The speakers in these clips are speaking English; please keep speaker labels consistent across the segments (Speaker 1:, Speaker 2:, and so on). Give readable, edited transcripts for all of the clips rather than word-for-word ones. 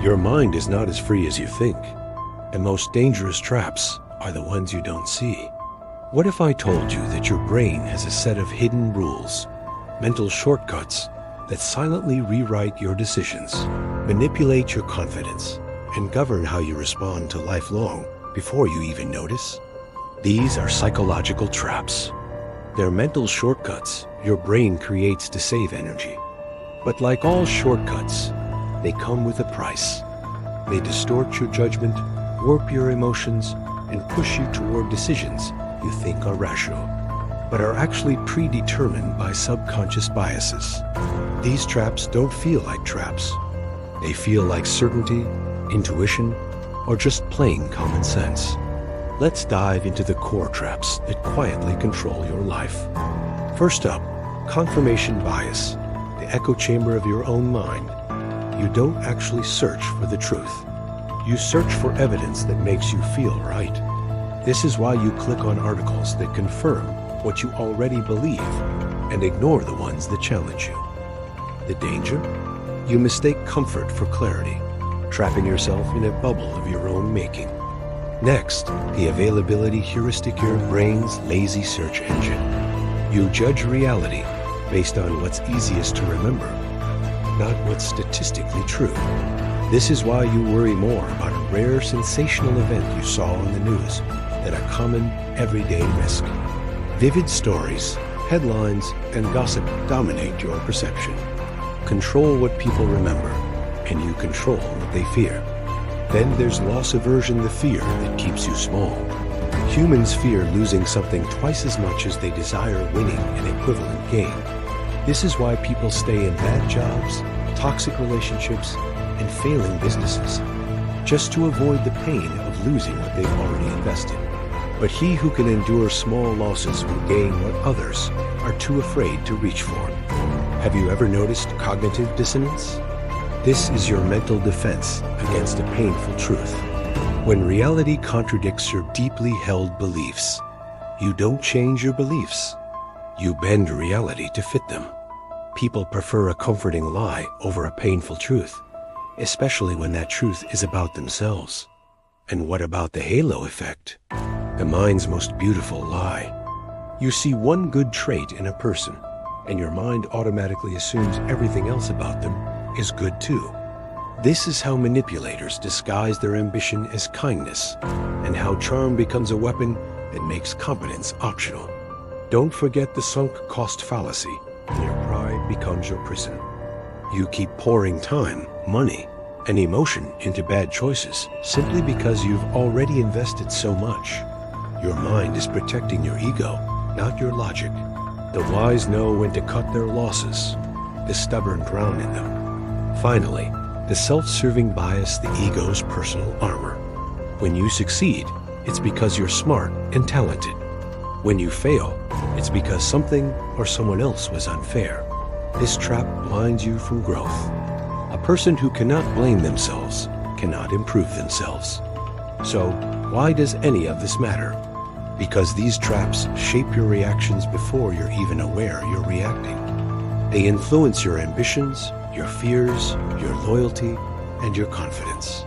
Speaker 1: Your mind is not as free as you think, and most dangerous traps are the ones you don't see. What if I told you that your brain has a set of hidden rules, mental shortcuts that silently rewrite your decisions, manipulate your confidence, and govern how you respond to life long before you even notice? These are psychological traps. They're mental shortcuts your brain creates to save energy. But like all shortcuts, they come with a price. They distort your judgment, warp your emotions, and push you toward decisions you think are rational, but are actually predetermined by subconscious biases. These traps don't feel like traps. They feel like certainty, intuition, or just plain common sense. Let's dive into the core traps that quietly control your life. First up, confirmation bias, the echo chamber of your own mind. You don't actually search for the truth. You search for evidence that makes you feel right. This is why you click on articles that confirm what you already believe and ignore the ones that challenge you. The danger? You mistake comfort for clarity, trapping yourself in a bubble of your own making. Next, the availability heuristic, your brain's lazy search engine. You judge reality based on what's easiest to remember, not what's statistically true. This is why you worry more about a rare sensational event you saw on the news than a common, everyday risk. Vivid stories, headlines, and gossip dominate your perception. Control what people remember, and you control what they fear. Then there's loss aversion, the fear that keeps you small. Humans fear losing something twice as much as they desire winning an equivalent gain. This is why people stay in bad jobs, toxic relationships, and failing businesses, just to avoid the pain of losing what they've already invested. But he who can endure small losses will gain what others are too afraid to reach for. Have you ever noticed cognitive dissonance? This is your mental defense against a painful truth. When reality contradicts your deeply held beliefs, you don't change your beliefs. You bend reality to fit them. People prefer a comforting lie over a painful truth, especially when that truth is about themselves. And what about the halo effect? The mind's most beautiful lie. You see one good trait in a person, and your mind automatically assumes everything else about them is good too. This is how manipulators disguise their ambition as kindness, and how charm becomes a weapon that makes competence optional. Don't forget the sunk cost fallacy, and your pride becomes your prison. You keep pouring time, money, and emotion into bad choices simply because you've already invested so much. Your mind is protecting your ego, not your logic. The wise know when to cut their losses. The stubborn drown in them. Finally, the self-serving bias, the ego's personal armor. When you succeed, it's because you're smart and talented. When you fail, it's because something or someone else was unfair. This trap blinds you from growth. A person who cannot blame themselves cannot improve themselves. So, why does any of this matter? Because these traps shape your reactions before you're even aware you're reacting. They influence your ambitions, your fears, your loyalty, and your confidence.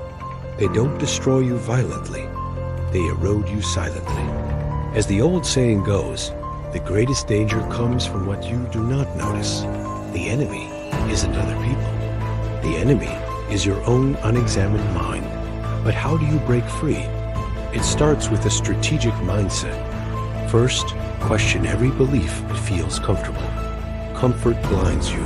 Speaker 1: They don't destroy you violently. They erode you silently. As the old saying goes, the greatest danger comes from what you do not notice. The enemy isn't other people. The enemy is your own unexamined mind. But how do you break free? It starts with a strategic mindset. First, question every belief that feels comfortable. Comfort blinds you.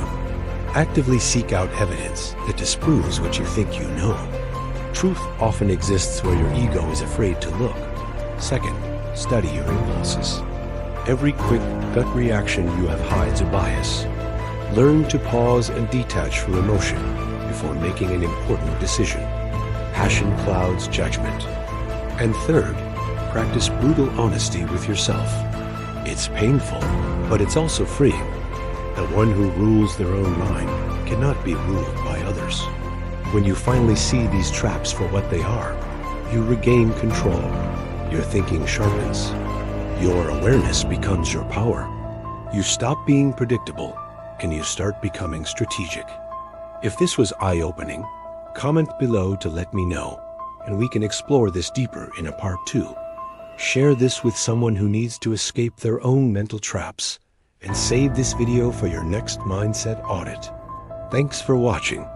Speaker 1: Actively seek out evidence that disproves what you think you know. Truth often exists where your ego is afraid to look. Second, study your impulses. Every quick gut reaction you have hides a bias. Learn to pause and detach from emotion before making an important decision. Passion clouds judgment. And third, practice brutal honesty with yourself. It's painful, but it's also freeing. The one who rules their own mind cannot be ruled by others. When you finally see these traps for what they are, you regain control. Your thinking sharpens. Your awareness becomes your power. You stop being predictable, and you start becoming strategic. If this was eye-opening, Comment below to let me know, and we can explore this deeper in a part 2. Share this with someone who needs to escape their own mental traps, and save this video for your next mindset audit. Thanks for watching.